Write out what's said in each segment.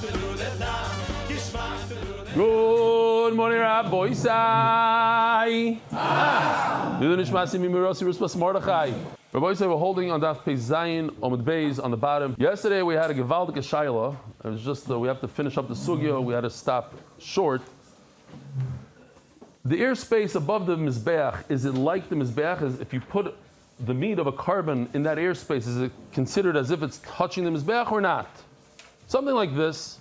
Good morning, Rabbi Isai. Rabbi Isai, we're holding on Daf Pei Zayin Omid Beis on the bottom. Yesterday we had a Gevaldik Shaila. It was just we have to finish up the sugya. We had to stop short. The airspace above the mizbeach, is it like the mizbeach? Is if you put the meat of a carbon in that airspace, is it considered as if it's touching the mizbeach or not? Something like this.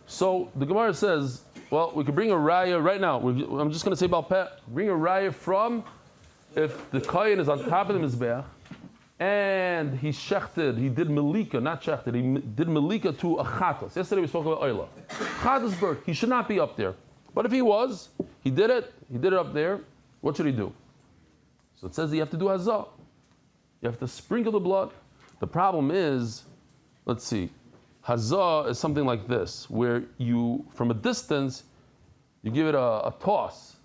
So the Gemara says, well, we could bring a raya right now. I'm just going to say about pet. Bring a raya from if the kohen is on top of the mizbeach and he shechted, he did melika, not shechted, he did melika to a chatas. Yesterday we spoke about oila. Chatas bird, he should not be up there. But if he was, he did it up there, what should he do? So it says you have to do hazah. You have to sprinkle the blood. The problem is, let's see, hazah is something like this, where you, from a distance, you give it a toss.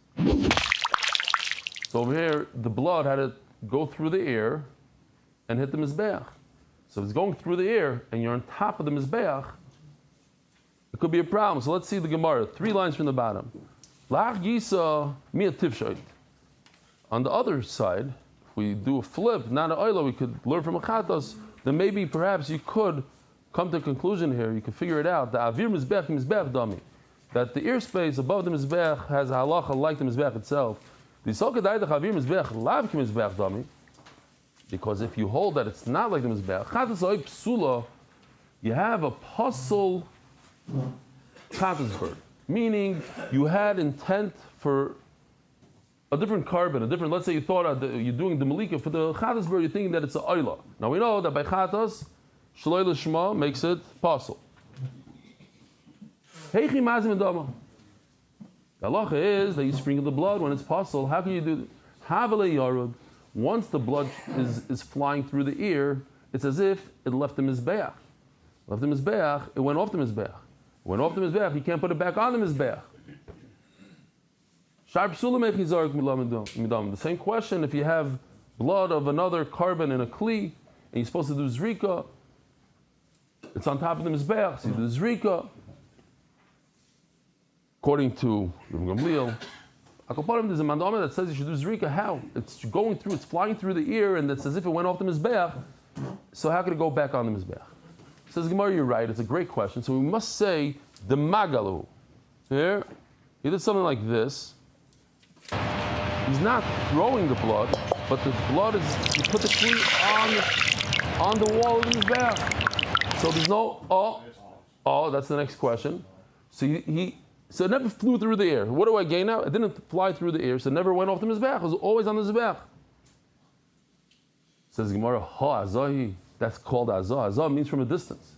So over here, the blood had to go through the air and hit the mizbeach. So if it's going through the air and you're on top of the mizbeach, it could be a problem. So let's see the Gemara, 3 lines from the bottom. Lach Yisa Mia Tivshait. On the other side, if we do a flip, not an oila, we could learn from a chatos, then maybe perhaps you could come to a conclusion here, you can figure it out. The avir mizbech dami, that the airspace above the mizbech has a halacha like the mizbech itself. The avir mizbech lav mizbech dami, because if you hold that it's not like the mizbech, chatas oy psula, you have a puzzle chatas bird, meaning you had intent for a different carbon, a different. Let's say you thought you're doing the malika for the chatas bird, you're thinking that it's a oila. Now we know that by chatas, Shaloi Lishma makes it possible. Heichi mazim dama. The halacha is that you sprinkle the blood when it's possible. How can you do that? Havale yarud. Once the blood is flying through the ear, it's as if it left the mizbeach. Left the mizbeach, it went off the mizbeach. It went off the mizbeach, you can't put it back on the mizbeach. The same question if you have blood of another carbon in a kli, and you're supposed to do zrika, it's on top of the mizbeach, so you do zrika. According to Rav Gamliel, there's a mandama that says you should do zrika. How? It's going through, it's flying through the ear, and it's as if it went off the mizbeach. So how could it go back on the mizbeach? Says Gemara, you're right. It's a great question. So we must say the magalu. Here, he did something like this. He's not throwing the blood, but the blood is, you put the kli on the wall of the mizbeach. So there's no that's the next question. So so it never flew through the air. What do I gain now? It didn't fly through the air, so it never went off the mizbeach. It was always on the mizbeach. Says Gemara, azahi. That's called azah. Azah means from a distance.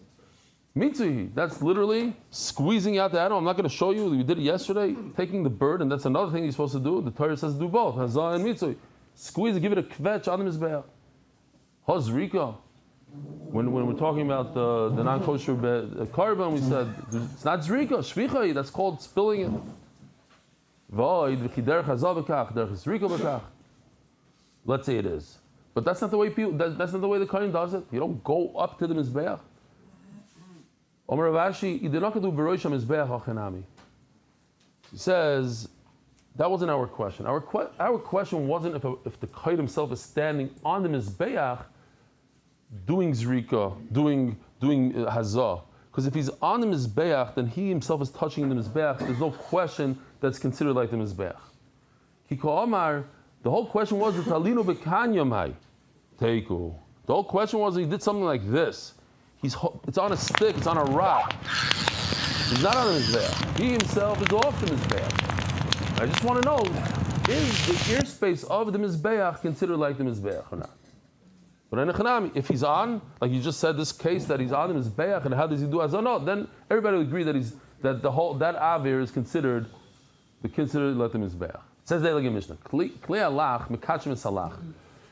Mitzuhi. That's literally squeezing out the animal. I'm not going to show you. We did it yesterday. Taking the bird, and that's another thing you're supposed to do. The Torah says do both. Azah and mitzuhi. Squeeze it, give it a kvetch on the mizbeach. Hazrika. When we're talking about the non-kosher carbon, we said it's not zrika, shvicha. That's called spilling it. Let's say it is, but that's not the way people. That's not the way the kohen does it. You don't go up to the mizbeach. Omer Ravashi, he says that wasn't our question. Our question wasn't if the kohen himself is standing on the mizbeach doing zrika, doing hazah. Because if he's on the mizbeach, then he himself is touching the mizbeach. There's no question that's considered like the mizbeach. Kiko Omar, the whole question was the talino bekanyamai teiku. The whole question was he did something like this. It's on a stick, it's on a rock. He's not on the mizbeach. He himself is off the mizbeach. I just want to know, is the airspace of the mizbeach considered like the mizbeach or not? But if he's on, like you just said, this case that he's on the mizbeach, and how does he do azah? No, then everybody would agree that that avir is considered like the mizbeach. It says there like a Mishnah. Kli alach mikachim salach.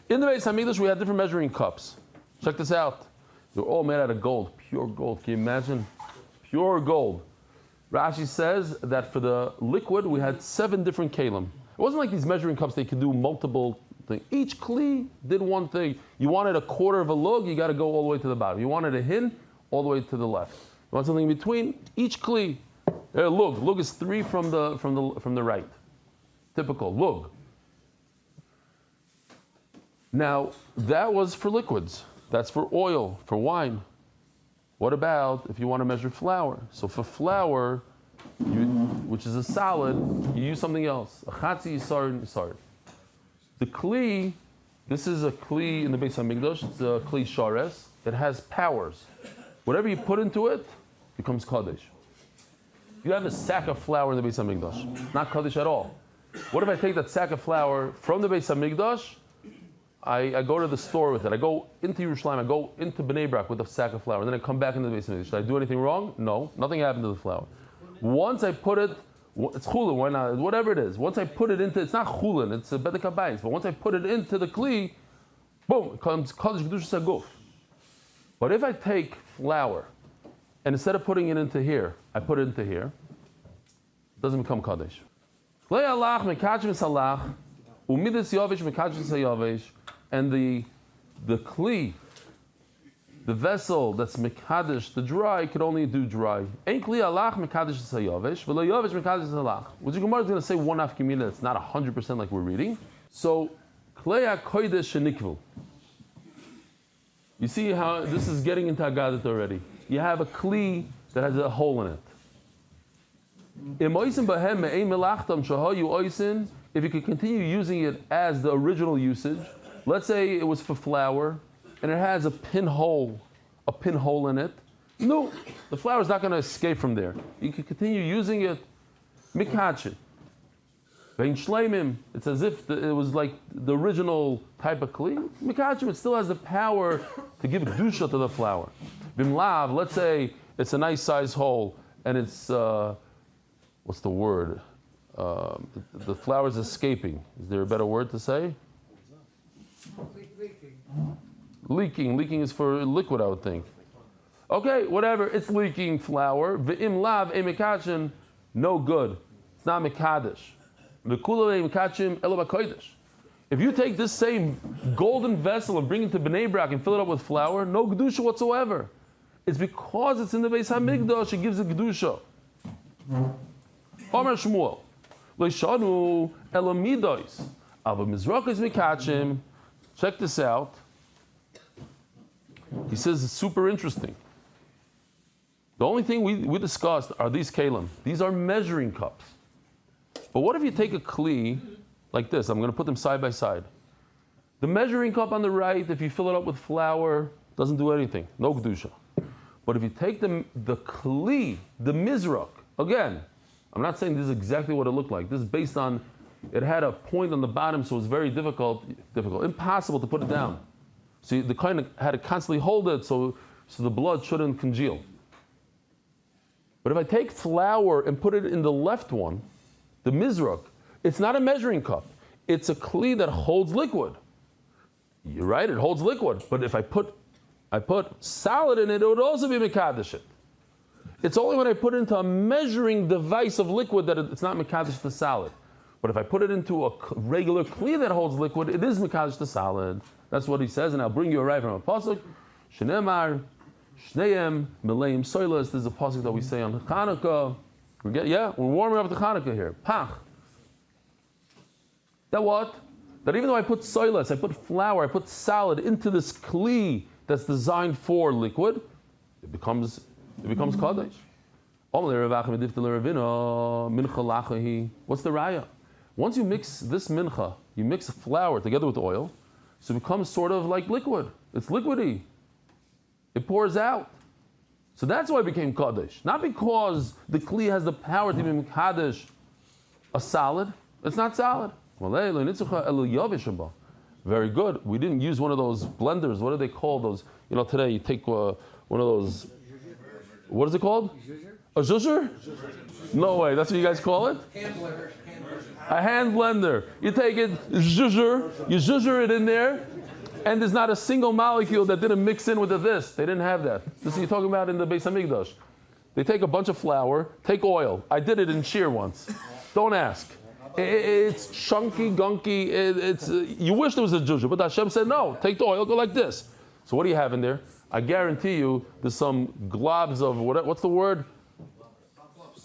In the Beis Hamikdash, we had different measuring cups. Check this out. They're all made out of gold, pure gold. Can you imagine? Pure gold. Rashi says that for the liquid, we had 7 different kalim. It wasn't like these measuring cups; they could do multiple things. Each kli did one thing. You wanted a quarter of a lug, you got to go all the way to the bottom. You wanted a hin, all the way to the left. want something in between? Each kli. Lug is 3 from the right. Typical lug. Now that was for liquids. That's for oil, for wine. What about if you want to measure flour? So for flour, which is a solid, you use something else. A chatzi yisar. The kli, this is a kli in the Beis Hamikdash. It's a kli shares. It has powers. Whatever you put into it becomes kaddish. You have a sack of flour in the Beis Hamikdash, not kaddish at all. What if I take that sack of flour from the Beis Hamikdash? I go to the store with it. I go into Yerushalayim. I go into Bnei Brak with a sack of flour, and then I come back into the Beis Hamikdash. Should I do anything wrong? No, nothing happened to the flour. Once I put it, it's chulin. Why not? Whatever it is. Once I put it into, it's not chulin. It's a bedek habayis. But once I put it into the kli, boom, it comes kaddish kedushas haguf. But if I take flour and instead of putting it into here, I put it into here, it doesn't become kaddish. And the kli, the vessel that's mekadesh, the dry, could only do dry. Ain't kli alach mekadesh sayavish, v'lo yavish mekadesh alach. Which the Gemara is going to say one afkimina. It's not 100% like we're reading. So klei kodesh shenikvul. You see how this is getting into Agadat already. You have a kli that has a hole in it. If you could continue using it as the original usage, let's say it was for flour and it has a pinhole in it. No, the flour is not going to escape from there. You can continue using it. Mikachin. Vein shleimim. It's as if it was like the original type of kli. Mikachin, it still has the power to give kedusha to the flour. Bimlav, let's say it's a nice size hole and it's what's the word? The flour is escaping. Is there a better word to say? Leaking. Leaking is for liquid, I would think. Okay, whatever. It's leaking flour. Ve'im lav emekachin, no good. It's not mekadesh. Ve'kula emekachim elo b'kodesh. If you take this same golden vessel and bring it to Bnei Brak and fill it up with flour, no kedusha whatsoever. It's because it's in the Beis Hamikdash, it gives it kedusha. Omer Shmuel, Leishanu Elamidois, Ava Mizrachis Mikachim. Check this out. He says it's super interesting. The only thing we discussed are these kalim. These are measuring cups. But what if you take a kli like this? I'm going to put them side by side. The measuring cup on the right, if you fill it up with flour, doesn't do anything. No kedusha. But if you take the kli, the mizrach, again, I'm not saying this is exactly what it looked like. This is based on, it had a point on the bottom, so it was very difficult, impossible to put it down. So the kind had to constantly hold it so the blood shouldn't congeal. But if I take flour and put it in the left one, the mizrach, it's not a measuring cup. It's a kli that holds liquid. You're right, it holds liquid. But if I put solid in it, it would also be mekadesh it. It's only when I put it into a measuring device of liquid that it's not mekadesh the solid. But if I put it into a regular kli that holds liquid, it is mekadesh the solid. That's what he says, and I'll bring you a right from a pasuk. Shneimar, shneim, mileim soilas. This is a pasuk that we say on Hanukkah. We're warming up the Hanukkah here. Pach. That what? That even though I put soilas, I put flour, I put solid into this kli that's designed for liquid, it becomes kaddish. What's the raya? Once you mix this mincha, you mix flour together with oil, so it becomes sort of like liquid. It's liquidy. It pours out. So that's why it became kaddish. Not because the kli has the power to be kaddish a solid. It's not solid. Very good. We didn't use one of those blenders. What do they call those? You know, today you take one of those. What is it called? A zhuzher? No way. That's what you guys call it? Hand blender. A hand blender. You take it, zhuzher, you zhuzher it in there, and there's not a single molecule that didn't mix in with this. They didn't have that. This is you're talking about in the Beis Hamikdash. They take a bunch of flour, take oil. I did it in shear once. Don't ask. It's chunky, gunky. You wish there was a zhuzher, but Hashem said no. Take the oil, go like this. So what do you have in there? I guarantee you there's some globs of, what's the word?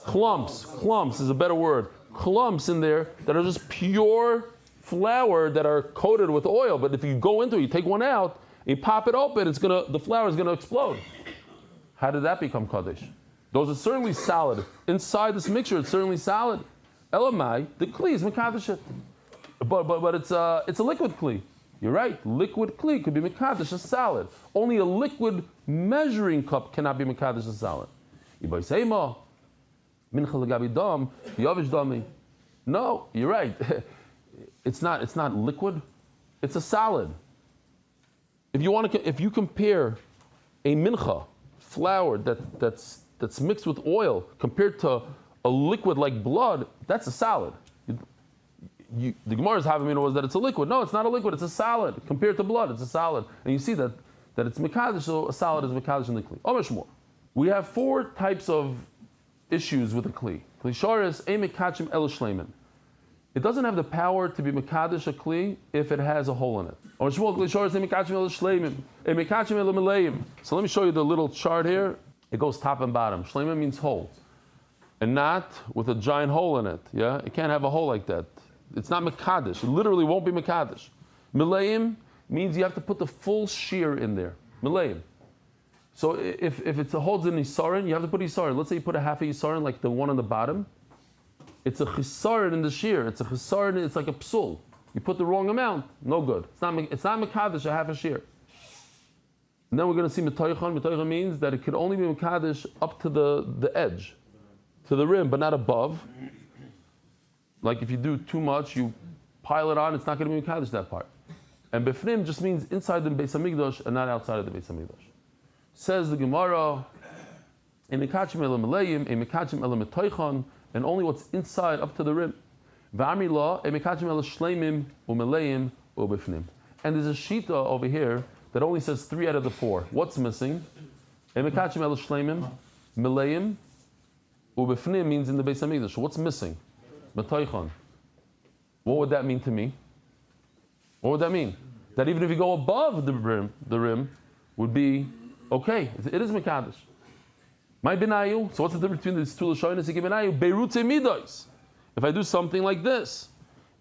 Clumps. Clumps is a better word. Clumps in there that are just pure flour that are coated with oil. But if you go into it, you take one out, you pop it open, the flour is going to explode. How did that become Kaddish? Those are certainly solid. Inside this mixture, it's certainly solid. Elamai, the Kli is Mekadosh it. But it's a liquid Kli. You're right. Liquid Kli could be Mekadosh as solid. Only a liquid measuring cup cannot be Mekadosh as solid. No, you're right. It's not liquid. It's a solid. If you compare a mincha flour that's mixed with oil compared to a liquid like blood, that's a solid. The Gemara's Havamina was that it's a liquid. No, it's not a liquid. It's a solid. Compared to blood, it's a solid. And you see that it's Mekadosh, so a solid is Mekadosh in the Kli. Omer Shmuel. We have 4 types of issues with the Kli. Kli Shoris, Ein Mekachim El Shleimin. It doesn't have the power to be Mekadosh a Kli if it has a hole in it. Omer Shmuel, Kli Shoris, Ein Mekachim El Shleimin. Ein Mekachim El Meleim. So let me show you the little chart here. It goes top and bottom. Shleimin means hole. And not with a giant hole in it. Yeah? It can't have a hole like that. It's not Mekadosh. It literally won't be Mekadosh. Mileim means you have to put the full shear in there. Mileim. So if it holds an Isarin, you have to put Isarin. Let's say you put a half a Isarin like the one on the bottom. It's a Chisarin in the shear. It's a Chisarin, it's like a psul. You put the wrong amount, no good. It's not Mekadosh, a half a shear. And then we're going to see Metoichan. Metoichan means that it could only be Mekadosh up to the edge, to the rim, but not above. Like if you do too much, you pile it on, it's not going to be Mekadosh that part. And Befnim just means inside the Beis HaMikdash and not outside of the Beis HaMikdash. Says the Gemara, Ein Mekachim Ela Meleim, Ein Mekachim Ela Metoichan, and only what's inside up to the rim. V'amri la, Ein Mekachim Ela Shleimim, Umeleim, Ubefnim. And there's a shita over here that only says 3 out of the 4. What's missing? Ein Mekachim Ela Shleimim, Meleim, Ubefnim means in the Beis HaMikdash. What's missing? Metoichan. What would that mean to me? What would that mean? That even if you go above the rim would be okay. It is Mekadosh. My benayu. So what's the difference between these two lashonos? Benayu beirutze midos. If I do something like this,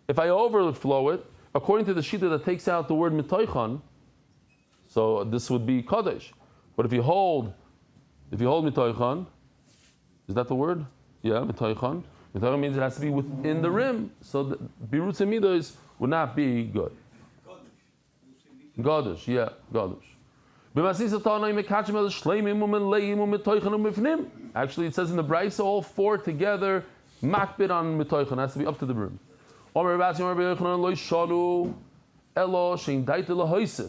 if I overflow it, according to the shita that takes out the word mitoichan, so this would be kadosh. But if you hold mitoichan, is that the word? Yeah, mitoichan. Mitoichan means it has to be within the rim. So beirutze midos would not be good. Kadosh, yeah, kadosh. Actually, it says in the Brisa, all 4 together, makbid on mitoichan, has to be up to the brim.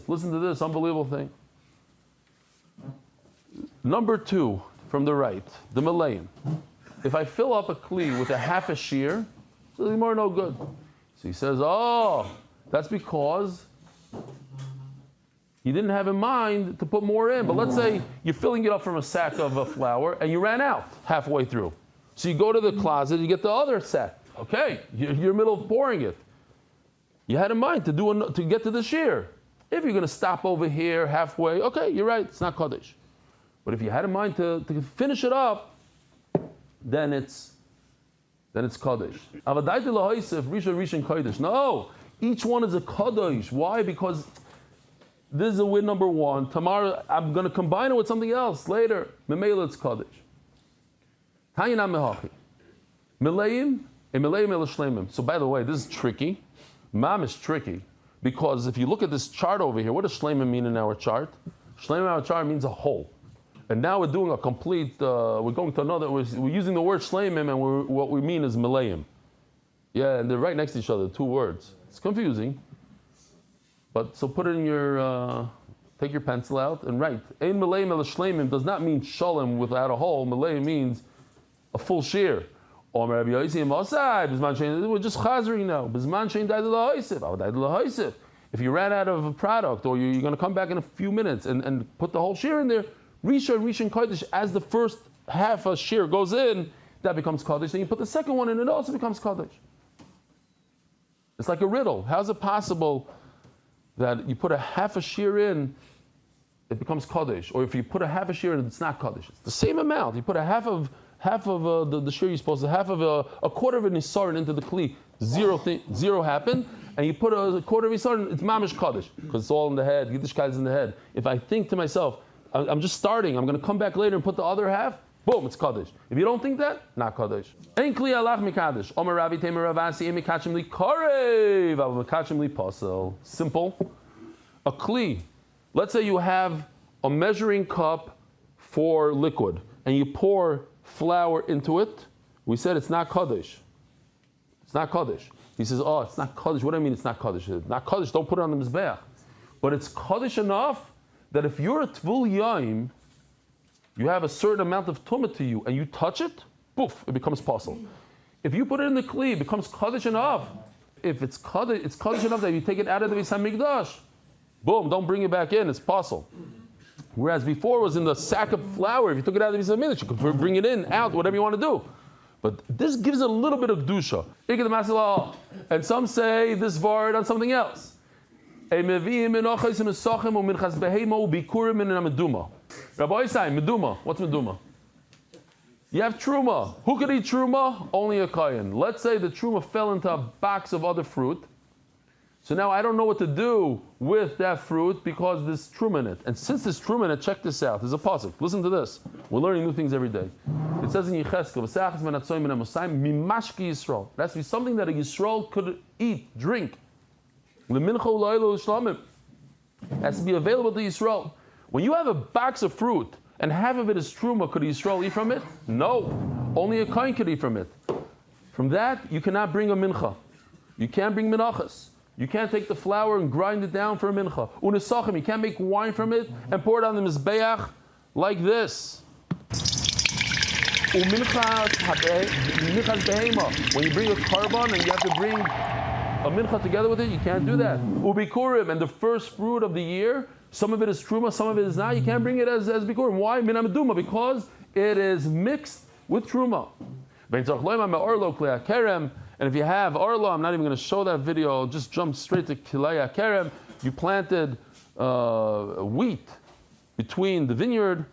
Listen to this unbelievable thing. Number 2 from the right, the Malayan. If I fill up a kli with a half a shear, it's more no good. So he says, that's because you didn't have in mind to put more in. But let's say you're filling it up from a sack of flour and you ran out halfway through. So you go to the closet, you get the other sack. Okay, you're in the middle of pouring it. You had in mind to get to the shear. If you're going to stop over here halfway, okay, you're right, it's not Kaddish. But if you had in mind to finish it up, then it's Kaddish. No, each one is a Kaddish. Why? Because this is a win number 1. Tomorrow I'm going to combine it with something else later. Memela it's Kaddish. Tanyana mehachi. Meleim el shleimim. So by the way, this is tricky. Mam is tricky because if you look at this chart over here, what does shleimim mean in our chart? Shleimim in our chart means a whole. And now we're doing a complete. We're going to another. We're using the word shleimim, and what we mean is meleim. Yeah, and they're right next to each other, 2 words. It's confusing. But so put it in your, take your pencil out and write. Ein meleim el shleimim does not mean shalom without a hole. Meleim means a full shear. We're just chazari now. If you ran out of a product or you're going to come back in a few minutes and put the whole shear in there, Rishon Kodesh, as the first half a shear goes in, that becomes Kodesh. Then you put the second one in, it also becomes Kodesh. It's like a riddle. How's it possible that you put a half a shear in it becomes Kaddish. Or if you put a half a shear in, it's not Kaddish. It's the same amount. You put a half of the shear you're supposed to, half of a quarter of an Isarin into the Kli, zero happened, and you put a quarter of Isarin, it's Mamish Kaddish, because it's all in the head, Yiddishkeit is in the head. If I think to myself, I'm just starting, I'm going to come back later and put the other half, boom, it's Kaddish. If you don't think that, not Kaddish. Ein Kli alach mikaddish. Omer Ravi Temer Ravasi Emi Kachim Li Karev Av Kachim Li Pasel. Simple. A Kli. Let's say you have a measuring cup for liquid, and you pour flour into it. We said it's not Kaddish. It's not Kaddish. He says, oh, it's not Kaddish. What do I mean it's not Kaddish? It's not Kaddish, don't put it on the Mizbeach. But it's Kaddish enough that if you're a Tvul Yaim, you have a certain amount of tumah to you, and you touch it, poof, it becomes possible. If you put it in the Kli, it becomes Kaddish enough. If it's Kaddish enough that you take it out of the Beis HaMikdash, boom, don't bring it back in, it's possible. Whereas before it was in the sack of flour, if you took it out of the Beis HaMikdash, you could bring it in, out, whatever you want to do. But this gives a little bit of Dusha. And some say this vard on something else. Rabbi Isai, meduma. What's meduma? You have truma. Who could eat truma? Only a kohen. Let's say the truma fell into a box of other fruit. So now I don't know what to do with that fruit because there's truma in it. And since there's truma in it, check this out. There's a pasuk. Listen to this. We're learning new things every day. It says in Yecheskel, mimashki Yisrael. It has to be something that a Yisrael could eat, drink. It has to be available to Yisrael. When you have a box of fruit and half of it is truma, could Yisrael eat from it? No. Only a kohen could eat from it. From that, you cannot bring a mincha. You can't bring menachas. You can't take the flour and grind it down for a mincha. Unesachim, you can't make wine from it and pour it on the mizbeach like this. When you bring a carbon and you have to bring a mincha together with it, you can't do that. Ubikurim, and the first fruit of the year, some of it is truma, some of it is not. You can't bring it as bikurim. Why? Minameduma, because it is mixed with truma. And if you have Arla, I'm not even going to show that video, I'll just jump straight to Kilaya Kerem. You planted wheat between the vineyard.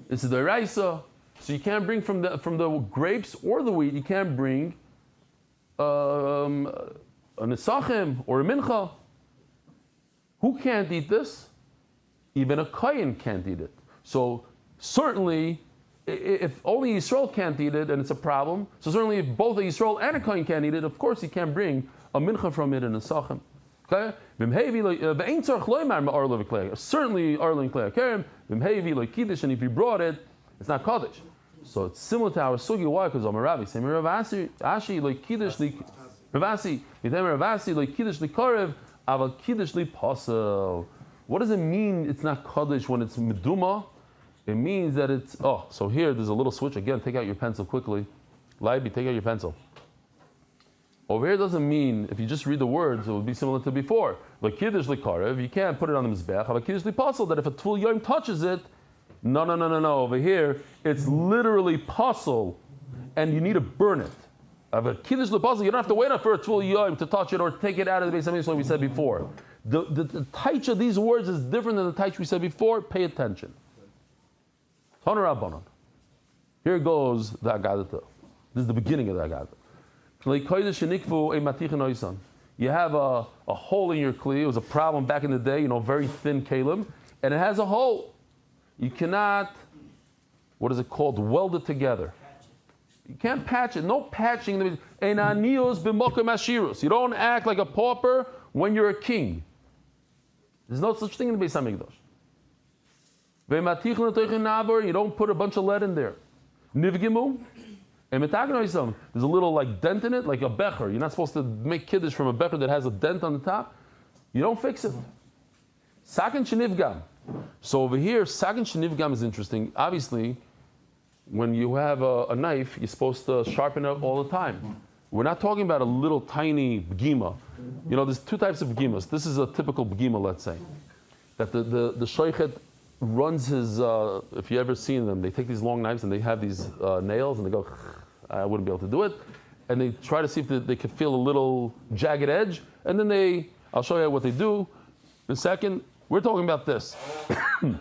This is the Raisa. So you can't bring from the grapes or the wheat, you can't bring a Nesachim or a Mincha. Who can't eat this? Even a Kohen can't eat it. So certainly, if only Yisrael can't eat it, and it's a problem, so certainly if both a Yisrael and a Kohen can't eat it, of course you can't bring a Mincha from it and a Nesachim. Okay? Certainly Arla and Klei Kerem, and if you brought it, it's not Kaddish. So it's similar to our sugi. Why? Because Amaravi, say Ravasi, Ashi like Kiddush li Ravasi, Yidem Ravasi like Kiddush li Karev, Aval Kiddush li Pasel. What does it mean? It's not Kaddish when it's meduma. It means that it's So here there's a little switch again. Take out your pencil quickly. Leiba, take out your pencil. Over here doesn't mean if you just read the words, it would be similar to before. Like Kiddush li Karev, you can't put it on the mizbech. Aval Kiddush li Pasel. That if a Tvul Yom touches it. No. Over here, it's literally puzzle, and you need to burn it. But kiddush lepuzzle, you don't have to wait for a Tvul Yom to touch it or take it out of the Beis HaMikdash like we said before. The taich of these words is different than the taich we said before. Pay attention. Taner Rabbanon. Here goes the Agadata. This is the beginning of the Agadata. You have a hole in your kli. It was a problem back in the day, very thin kalim, and it has a hole. You cannot, what is it called, weld it together. You can't patch it. No patching. You don't act like a pauper when you're a king. There's no such thing in the Beis HaMikdash. You don't put a bunch of lead in there. Nivgimu. There's a little dent in it, like a becher. You're not supposed to make kiddush from a becher that has a dent on the top. You don't fix it. Sakin shenivgam. So over here, Sagan Shenivgam is interesting. Obviously, when you have a knife, you're supposed to sharpen it all the time. We're not talking about a little tiny b'gima. There's two types of b'gimas. This is a typical b'gima, let's say. That the shoichet runs his, if you ever seen them, they take these long knives and they have these nails and they go, I wouldn't be able to do it. And they try to see if they can feel a little jagged edge. And then I'll show you what they do in a second. We're talking about this. This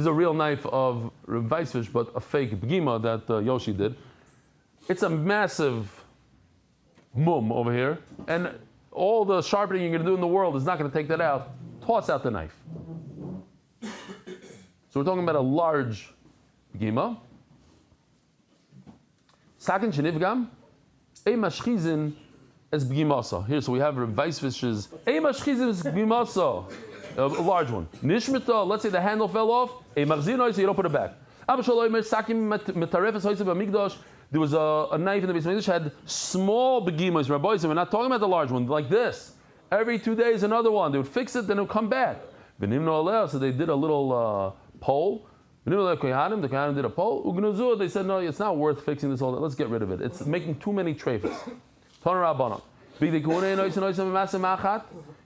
is a real knife of Weissfish, but a fake begima that Yoshi did. It's a massive mum over here, and all the sharpening you're going to do in the world is not going to take that out. Toss out the knife. So we're talking about a large begima. Sakin shenivgam, a mashchizin as begimasa. Here, so we have Weissfish's a mashchizin as begimasa. A large one. Nishmita, let's say the handle fell off, a marzino, so you don't put it back. There was a knife in the basement that had small begimas, Rabbi, so we're not talking about the large one, like this. Every 2 days, another one. They would fix it, then it would come back. So they did a little pole. The Kohanim did a pole. They said, no, it's not worth fixing this all. Let's get rid of it. It's making too many treifas.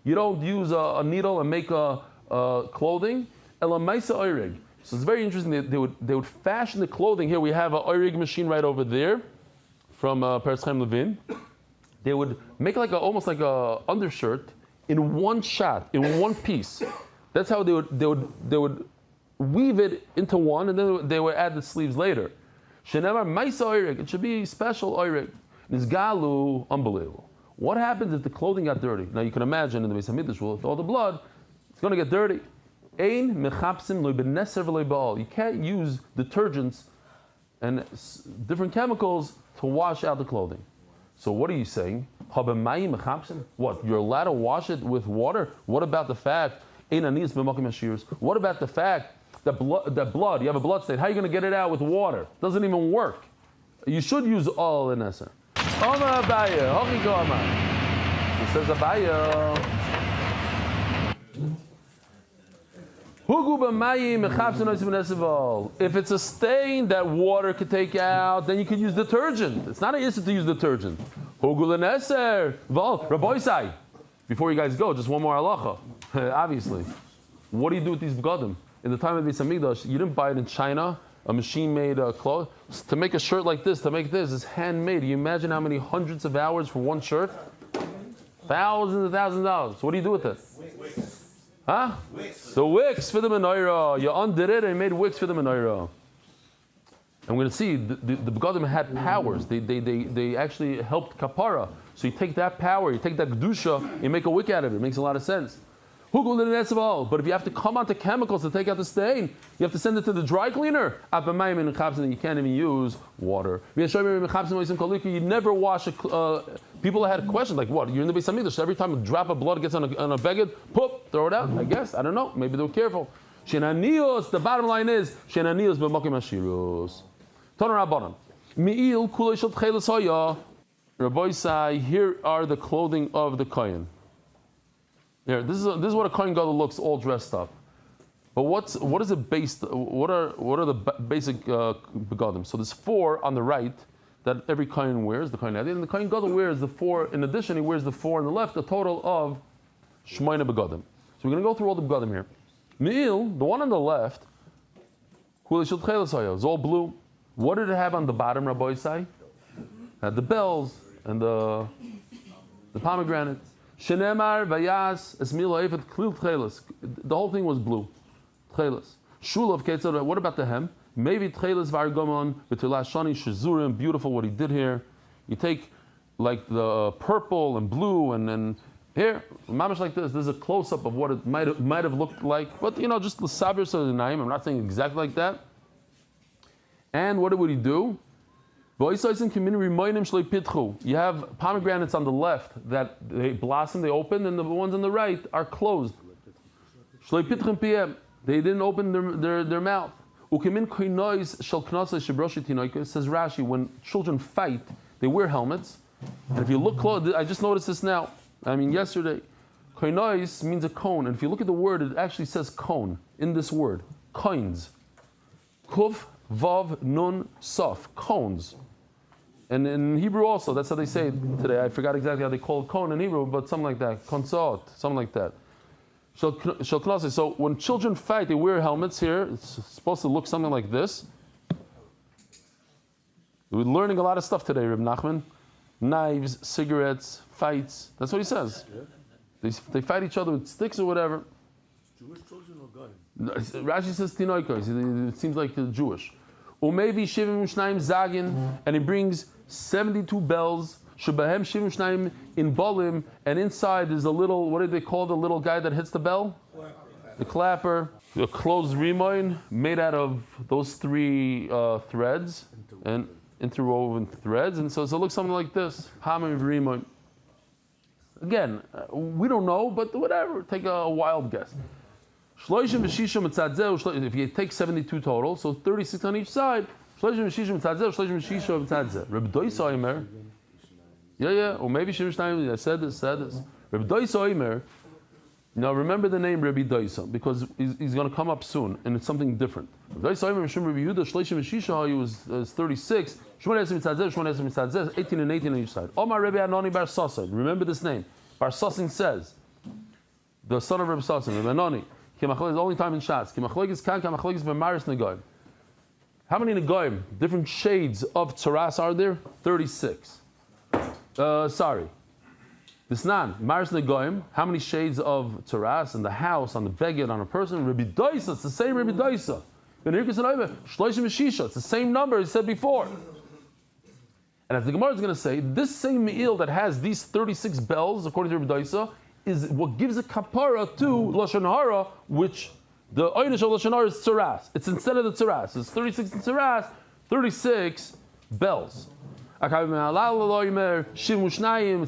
You don't use a needle and make clothing. So it's very interesting. They would fashion the clothing. Here we have an oirig machine right over there from Peretz Chaim Levin. They would make almost like a undershirt in one shot, in one piece. That's how they would weave it into one, and then they would add the sleeves later. Shenemar Maisa oirig. It should be special oirig. Nizgalu, unbelievable. What happens if the clothing got dirty? Now you can imagine in the Beis Hamikdash with all the blood, it's going to get dirty. Ein mechapsim lo beneser v'lo ba'al. You can't use detergents and different chemicals to wash out the clothing. So what are you saying? Habemayim mechapsim? What? You're allowed to wash it with water? What about the fact? Ein anis b'makim hashiros. What about the fact that blood? You have a blood stain. How are you going to get it out with water? It doesn't even work. You should use all in Eser. Omar Abaya, Hochi Goma. It says Abaya. If it's a stain that water could take out, then you could use detergent. It's not an issue to use detergent. Before you guys go, just one more halacha. Obviously, what do you do with these begadim? In the time of the Beis Hamikdash, you didn't buy it in China. A machine-made cloth. To make a shirt like this, to make this, is handmade. You imagine how many hundreds of hours for one shirt? Thousands of dollars. What do you do with it? Huh? The wicks for the menorah. You undid it and made wicks for the menorah. And we're going to see the begadim had powers. They actually helped kapara. So you take that power, you take that kedusha, you make a wick out of it. It makes a lot of sense. But if you have to come onto chemicals to take out the stain, you have to send it to the dry cleaner. You can't even use water. You never wash people had questions like, what? You're in the Beis Hamikdash, so every time a drop of blood gets on a beged, poop, throw it out. I guess. I don't know. Maybe they were careful. The bottom line is, Shenanios b'makim hashirus. Toner Rabbanan. Mi'il kulei shel tcheles hoya. Rabbi Sai, here are the clothing of the kohen. Here, this is what a kohen gadol looks all dressed up. But what is it based? What are the basic begadim? So there's 4 on the right that every kohen wears. The kohen and the kohen gadol wears the 4. In addition, he wears the 4 on the left. A total of shmoina begadim. So we're going to go through all the begadim here. Me'il, the one on the left, is all blue. What did it have on the bottom, Rabbi Isai? Had the bells and the pomegranates. Shenemar vayas esmilo efet klil tcheles. The whole thing was blue. Tcheles. Shulav ketzad. What about the hem? Maybe tcheles vargomon v'tilas shani shizurim. Beautiful what he did here. You take like the purple and blue and here, mamish like this. There's a close up of what it might have looked like. But just the sabir so the naim. I'm not saying exactly like that. And what would he do? You have pomegranates on the left that they blossom, they open, and the ones on the right are closed. They didn't open their mouth. Says Rashi, when children fight, they wear helmets. And if you look close, I just noticed this now. Yesterday. Koinois means a cone. And if you look at the word, it actually says cone in this word. Coins. Kuf, vav, nun, sof. Cones. And in Hebrew also, that's how they say it today. I forgot exactly how they call it cone in Hebrew, but something like that. Konsot, something like that. So when children fight, they wear helmets here. It's supposed to look something like this. We're learning a lot of stuff today, Reb Nachman. Knives, cigarettes, fights. That's what he says. They fight each other with sticks or whatever. Jewish children or Goyim? No, Rashi says tinoikos. It seems like the Jewish. Umevi shivim shnayim zagin, and he brings 72 bells. Shebahem shivim shnayim in bolim, and inside is a little. What do they call the little guy that hits the bell? The clapper. The closed rimoin made out of those 3 threads and interwoven threads, and so it looks something like this. Hamim rimoin. Again, we don't know, but whatever. Take a wild guess. If you take 72 total, so 36 on each side. Rabbi Doisa. Yeah, or maybe Shimshnaim. I said this. Rabbi Doisa. Now remember the name Rabbi Doisa because he's going to come up soon, and it's something different. Rabbi Doisa Rabbi Yehuda Shloshim Shisha. He was 36. 18 and 18 on each side. Omar Rabbi Anani Bar Sasan. Remember this name. Bar Sasan says, the son of Rabbi Sasan, Rabbi Anani. Kimachlek is the only time in Shas. Kimachlek is kan. Kimachlek is b'maris negoim. How many negoim, different shades of tzaras are there? 36. Sorry. Bisnan, maris negoim. How many shades of tzaras in the house, on the beged, on a person? Rabbi Doisa. It's the same Rabbi Doisa. It's the same number he said before. And as the Gemara is going to say, this same me'il that has these 36 bells, according to Rabbi Doisa, is what gives a kapara to Lashon Hara, which the Einish of Lashon Hara is tzaras. It's instead of the tzaras. It's 36 in tzaras, 36 bells. It's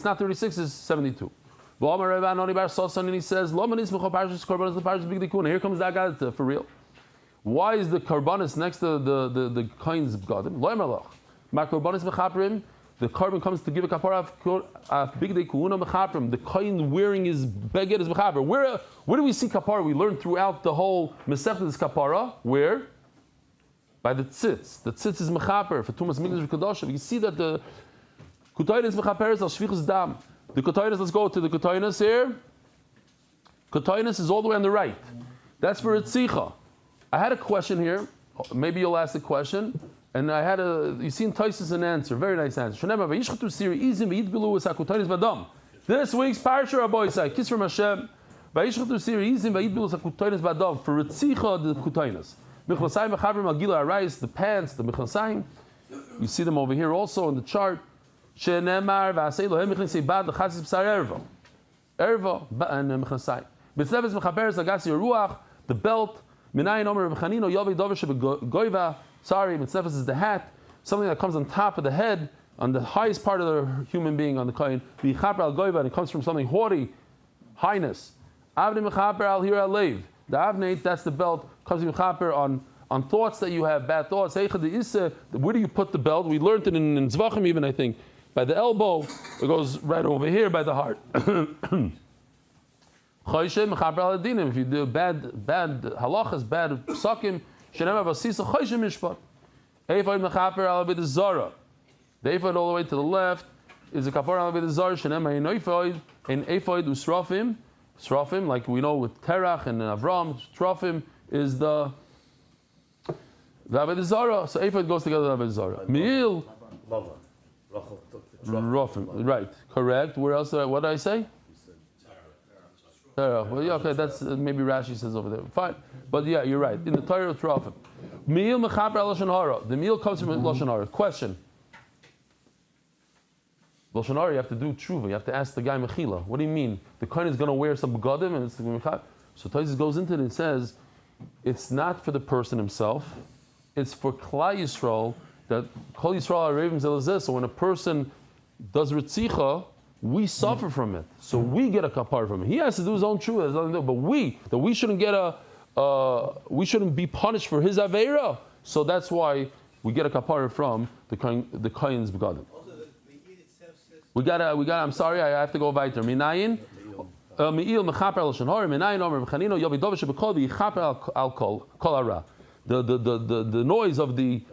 not 36, it's 72. And he says, here comes that guy for real. Why is the karbanis next to the coins of God? The carbon comes to give a kapara of bigdei kuhuna mechaprim. The kohen wearing his beged is mechaper. Where do we see kapara? We learned throughout the whole Masechta is kapara. Where? By the tzitz. The tzitz is mechaper for tumas migdash v'kadosh. You see that the kutaynis mechaper is al shvichus dam. The kutaynis. Let's go to the kutaynis here. Kutaynis is all the way on the right. That's for itzicha. I had a question here. Maybe you'll ask the question. And I had you seen Taisus an answer, very nice answer. This week's Parsha Rabbi Kiss from Hashem. For Ritzicha the Kutainas. The pants, the Mechlasayim. You see them over here also in the chart. The belt. Sorry, mitzvah is the hat, something that comes on top of the head, on the highest part of the human being, on the kohen. V'yichaper al goiva, and it comes from something haughty, highness. Avnei mechaper al hir al leiv. The avnei, that's the belt, comes from mechaper on thoughts that you have, bad thoughts. Where do you put the belt? We learned it in Zevachim even, I think. By the elbow, it goes right over here by the heart. If you do bad halachas, bad psakim, Ephod mechaper al b'd zara. The ephod all the way to the left is a kapar al b'd zara. Shenem in ephod usrafim. Srafim, like we know with Terach and Avram, Srafim is the b'd zara. So ephod goes together with b'd zara. Me'il. Rafim. Right. Correct. Where else? What did I say? Well, yeah, okay, that's maybe Rashi says over there. Fine, but yeah, you're right. In the Torah of Trafim, meal mechaper lashon hara. The meal comes from lashon hara. Question: lashon hara, you have to do tshuva. You have to ask the guy mechila. What do you mean? The kohen is going to wear some begadim and it's the mechaper. So Taisus goes into it and says, it's not for the person himself. It's for Klal Yisrael that Kol Yisrael Arevim Zelazeh. So when a person does ritzicha, we suffer from it, so we get a kapar from it. He has to do his own tshuva, but we shouldn't get we shouldn't be punished for his aveira. So that's why we get a kapar from the kohen's begadim. We got. I'm sorry, I have to go weiter. Minayin, me'il mechaper al shenhar. Minayin omer v'chanino yovi dovish b'kol v'yichaper al kol ara. The noise of the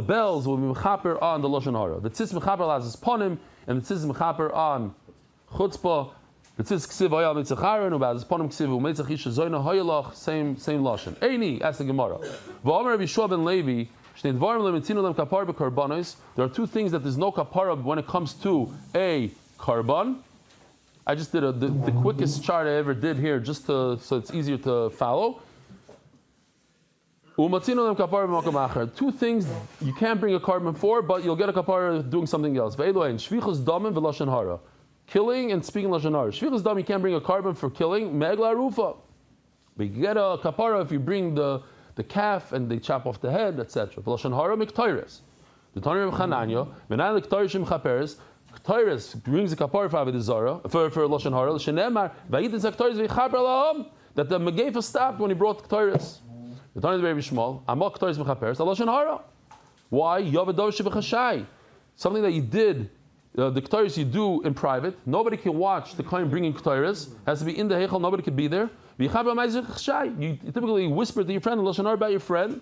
bells will be mechaper on the lashon hara. The tzitz mechaper al azis ponim. And the tzitz mechaper on chutzpah. The tzitz ksiv hayal mitzacharon ubaz ponim ksiv umetzach isha zoyna hayalach same lashon. Eini ask the Gemara. V'omer Rabbi Yeshua ben Levi shnei dvarim lemitinu lem kapar bekarbanos. There are two things that there's no kapara when it comes to a karban. I just did the quickest chart I ever did here, just so it's easier to follow. Two things you can't bring a carbon for, but you'll get a kapara doing something else. Killing and speaking lashon hara. Shvichas dam, you can't bring a carbon for killing. Megla rufa. But you get a kapara if you bring the calf and they chop off the head, etc. Lashon hara miktoires. The Tanya of Chananya, Menai Lektoirishim Chaperes, Ktoiris brings a kapara for Avodah Zarah, for lashon hara. Shenemar Vayidin Zaktoiris V'Chaper Laham, that the Megefa stopped when he brought Ktoiris. The Tanya is very small. Amal Ktoiris Mechaperes, the lashon hara. Why? Yavadov Shebechashai. Something that you did. The Ktoiris you do in private. Nobody can watch the client bringing Ktoiris. Has to be in the Heichal. Nobody can be there. You typically whisper to your friend lashon hara about your friend.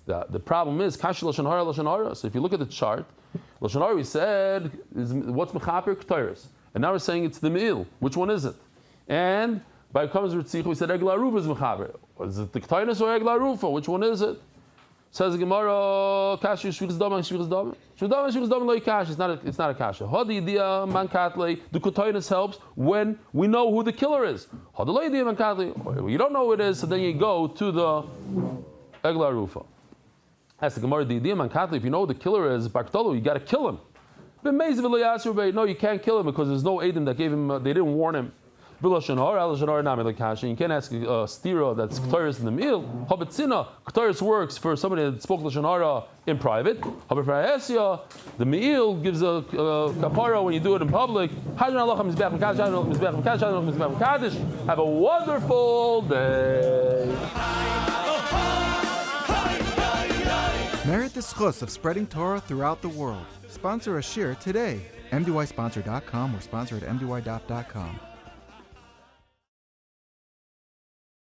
The problem is kashi lashon hara, lashon hara. So if you look at the chart, lashon hara we said is what's mechaper Ktoiris, and now we're saying it's the meal. Which one is it? And by comes ritzich we said egla arufa is mechaper. Is it the Ktoiris or egla arufa? Which one is it? Says the Gemara, kashi shvichas dama, shvichas dama. Shvichas dama, shvichas dama loy kashi. It's not a kasha. Hadi idea man katle. The Ktoiris helps when we know who the killer is. Hadi loy idea man katle. You don't know who it is, so then you go to the egla arufa. That's the Gemara. The idea man katle. If you know who the killer is, baktolu, you got to kill him. No, you can't kill him because there's no edim that gave him. They didn't warn him. You can't ask a stira that's Ktoiris in the meal. Habetzina, Ktoiris works for somebody that spoke Lashon Hara in private. The meal gives a kapara when you do it in public. Have a wonderful day. Merit the schus of spreading Torah throughout the world. Sponsor a shir today. MDYsponsor.com or sponsor at MDYDaf.com.